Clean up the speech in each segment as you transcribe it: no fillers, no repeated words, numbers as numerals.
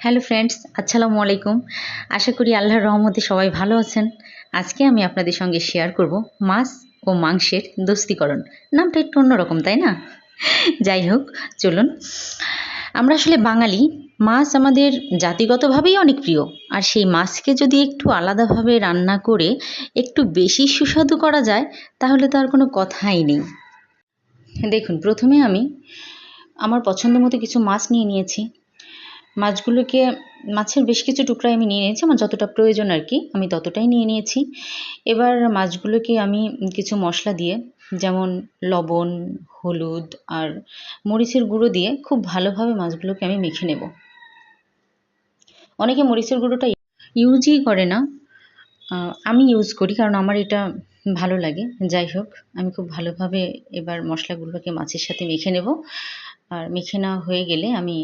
Hello friends, আসসালামু আলাইকুম। আশা করি আল্লাহর রহমতে সবাই ভালো আছেন। আজকে আমি আপনাদের সঙ্গে শেয়ার করব মাছ ও মাংসের দোস্তিকরণ। নামটা একটু অন্যরকম, তাই না? যাই হোক, চলুন। আমরা আসলে বাঙালি, মাছ আমাদের জাতিগতভাবেই অনেক প্রিয়। আর সেই মাছকে যদি একটু আলাদাভাবে রান্না করে একটু বেশি সুস্বাদু করা যায়, তাহলে তো আর কোনো কথাই নেই। দেখুন, প্রথমে আমি আমার পছন্দ মতো কিছু মাছ নিয়ে নিয়েছি। মাছগুলোকে মাছের বেশ কিছু টুকরা আমি নিয়ে নিয়েছি, আমার যতটা প্রয়োজন আর কি আমি ততটাই নিয়ে নিয়েছি। এবার মাছগুলোকে আমি কিছু মশলা দিয়ে, যেমন লবণ, হলুদ আর মরিচের গুঁড়ো দিয়ে খুব ভালোভাবে মাছগুলোকে আমি মেখে নেব। অনেকে মরিচের গুঁড়োটা ইউজই করে না, আমি ইউজ করি কারণ আমার এটা ভালো লাগে। যাই হোক, আমি খুব ভালোভাবে এবার মশলাগুলোকে মাছের সাথে মেখে নেব। আর মেখে নেওয়া হয়ে গেলে আমি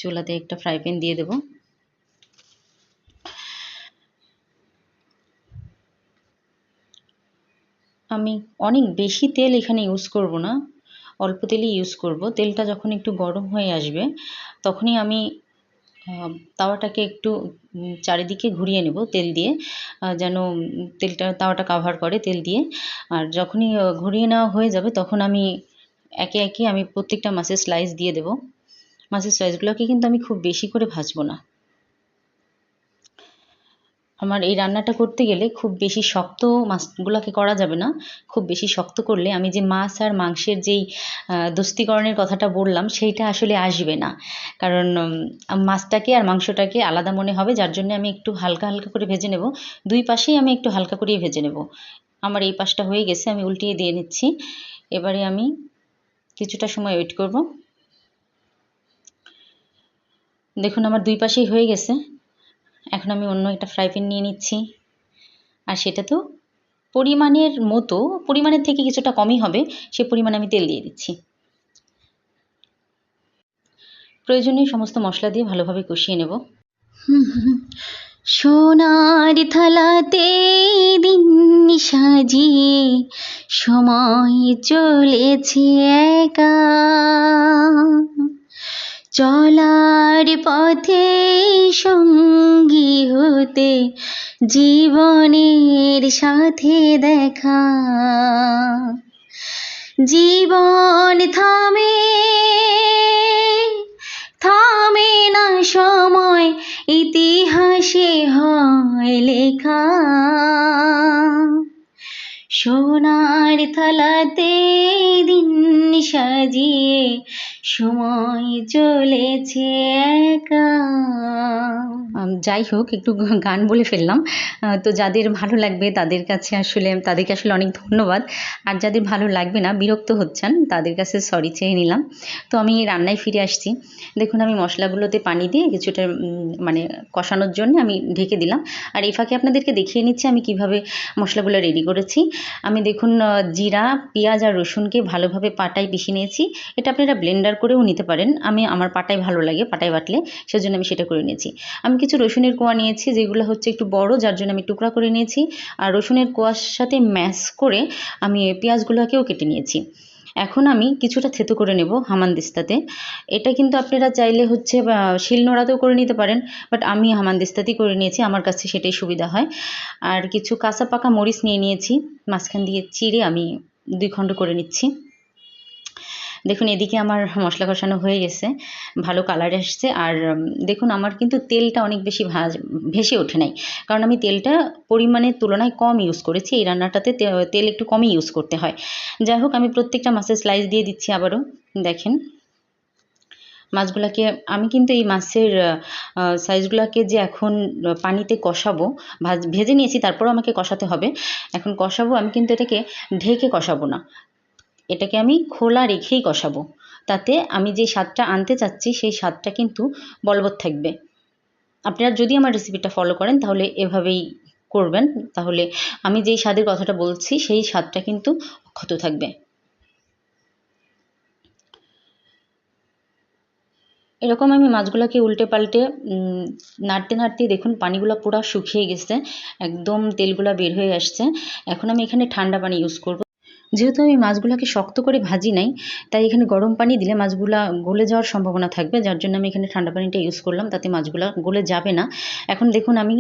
চুলাতে একটা ফ্রাই প্যান দিয়ে দেব। আমি অনেক বেশি তেল এখানে ইউজ করব না, অল্প তেলই ইউজ করব। তেলটা যখন একটু গরম হয়ে আসবে তখনই আমি তাওয়াটাকে একটু চারিদিকে ঘুরিয়ে নেব তেল দিয়ে, যেন তেলটা তাওয়াটা কাভার করে তেল দিয়ে। আর যখনই ঘুরিয়ে নেওয়া হয়ে যাবে তখন আমি একে একে আমি প্রত্যেকটা মাছের স্লাইস দিয়ে দেব। মাছের স্লাইসগুলোকে কিন্তু আমি খুব বেশি করে ভাজবো না। আমার এই রান্নাটা করতে গেলে খুব বেশি শক্ত মাছগুলোকে করা যাবে না। খুব বেশি শক্ত করলে আমি যে মাছ আর মাংসের যেই দোস্তিকরণের কথাটা বললাম সেইটা আসলে আসবে না। কারণ মাছটাকে আর মাংসটাকে আলাদা মনে হবে, যার জন্য আমি একটু হালকা হালকা করে ভেজে নেব। দুই পাশেই আমি একটু হালকা করেই ভেজে নেব। আমার এই পাশটা হয়ে গেছে, আমি উল্টিয়ে দিয়ে নিচ্ছি। এবারে আমি কিছুটা সময় ওয়েট করব। দেখুন, আমার দুই পাশেই হয়ে গেছে। এখন আমি অন্য একটা ফ্রাই প্যান নিয়ে নিচ্ছি। আর সেটাতেও পরিমাণের থেকে কিছুটা কমই হবে, সে পরিমাণে আমি তেল দিয়ে দিচ্ছি। প্রয়োজনীয় সমস্ত মশলা দিয়ে ভালোভাবে কষিয়ে নেব। সোনার থালাতে দিন সাজিয়ে সময় চলেছে একা, চলার পথে সঙ্গী হতে জীবনের সাথে দেখা। জীবন থামে থামে না সময়, ইতিহাসে হয় লেখা। সোনার থালাতে দিন সাজিয়ে সময় চলেছে একা। যাই হোক, একটু গান বলে ফেললাম। তো যাদের ভালো লাগবে তাদেরকে আসলে অনেক ধন্যবাদ। আর যাদের ভালো লাগবে না, বিরক্ত হচ্ছেন, তাদের কাছে সরি চেয়ে নিলাম। তো আমি রান্নায় ফিরে আসছি। দেখুন, আমি মশলাগুলোতে পানি দিয়ে কিছুটা মানে কষানোর জন্য আমি ঢেকে দিলাম। আর এই ফাঁকে আপনাদেরকে দেখিয়ে নিচ্ছি আমি কিভাবে মশলাগুলো রেডি করেছি। আমি দেখুন জিরা, পেঁয়াজ আর রসুনকে ভালোভাবে পাটায় পিষে নিয়েছি। এটা আপনারা ব্লেন্ডার করেও নিতে পারেন, আমার পাটায় ভালো লাগে, পাটায় বাটলে, সেজন্য আমি সেটা করে নিয়েছি। আমি কিছু রসুনের কোয়া নিয়েছি, যেগুলো হচ্ছে একটু বড়, যার জন্য আমি টুকরা করে নিয়েছি। আর রসুনের কোয়ার সাথে ম্যাশ করে আমি পেঁয়াজগুলোকেও কেটে নিয়েছি। এখন আমি কিছুটা থেতো করে নেব হামানদিস্তাতে। এটা কিন্তু আপনারা চাইলে হচ্ছে শিলনোড়াতেও করে নিতে পারেন, বাট আমি হামানদিস্তাতেই করে নিয়েছি, আমার কাছে সেটাই সুবিধা হয়। আর কিছু কাঁচা পাকা মরিচ নিয়ে নিয়েছি, মাঝখান দিয়ে চিড়ে আমি 2 খণ্ড করে নিচ্ছি। দেখুন, এদিকে আমার মশলা কষানো হয়ে গেছে, ভালো কালার আসছে। আর দেখুন, আমার কিন্তু তেলটা অনেক বেশি ভেসে ওঠে নাই, কারণ আমি তেলটা পরিমাণের তুলনায় কম ইউজ করেছি। এই রান্নাটাতে তেল একটু কমই ইউজ করতে হয়। যাই হোক, আমি প্রত্যেকটা মাছের স্লাইস দিয়ে দিচ্ছি আবারও। দেখেন মাছগুলোকে আমি কিন্তু এই মাছের সাইজগুলোকে যে এখন পানিতে কষাবো, ভেজে নিয়েছি, তারপরও আমাকে কষাতে হবে। এখন কষাবো, আমি কিন্তু এটাকে ঢেকে কষাবো না, এটাকে আমি খোলা রেখেই কষাবো। তাতে আমি যে স্বাদটা আনতে চাচ্ছি সেই স্বাদটা কিন্তু বলবৎ থাকবে। আপনারা যদি আমার রেসিপিটা ফলো করেন তাহলে এভাবেই করবেন, তাহলে আমি যেই স্বাদের কথাটা বলছি সেই স্বাদটা কিন্তু অক্ষত থাকবে। এরকম আমি মাছগুলোকে উল্টে পাল্টে নাড়তে নাড়তেই দেখুন পানিগুলো পুরো শুকিয়ে গেছে, একদম তেলগুলো বের হয়ে আসছে। এখন আমি এখানে ঠান্ডা পানি ইউজ করব। যেহেতু আমি মাছগুলোকে শক্ত করে ভাজি নাই, তাই এখানে গরম পানি দিলে মাছগুলা গলে যাওয়ার সম্ভাবনা থাকবে, যার জন্য আমি এখানে ঠান্ডা পানিটা ইউজ করলাম, তাতে মাছগুলা গলে যাবে না। এখন দেখুন আমি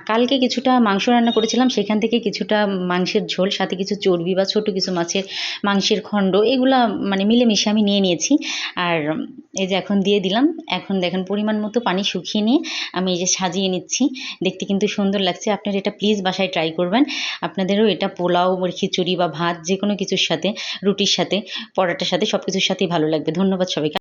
কালকে কিছুটা মাংস রান্না করেছিলাম, সেখান থেকে কিছুটা মাংসের ঝোল, সাথে কিছু চর্বি বা ছোট কিছু মাছের মাংসের খণ্ড, এগুলা মানে মিলেমিশে আমি নিয়ে নিয়েছি। আর এই যে এখন দিয়ে দিলাম। এখন দেখেন পরিমাণ মতো পানি শুকিয়ে নিয়ে আমি এই যে সাজিয়ে নিচ্ছি। দেখতে কিন্তু সুন্দর লাগছে। আপনারা এটা প্লিজ বাসায় ট্রাই করবেন। আপনাদেরও এটা পোলাও, খিচুড়ি বা ভাত যে কোনো কিছুর সাথে, রুটির সাথে, পরোটার সাথে, সব কিছুর সাথেই ভালো লাগবে। ধন্যবাদ সবাইকে।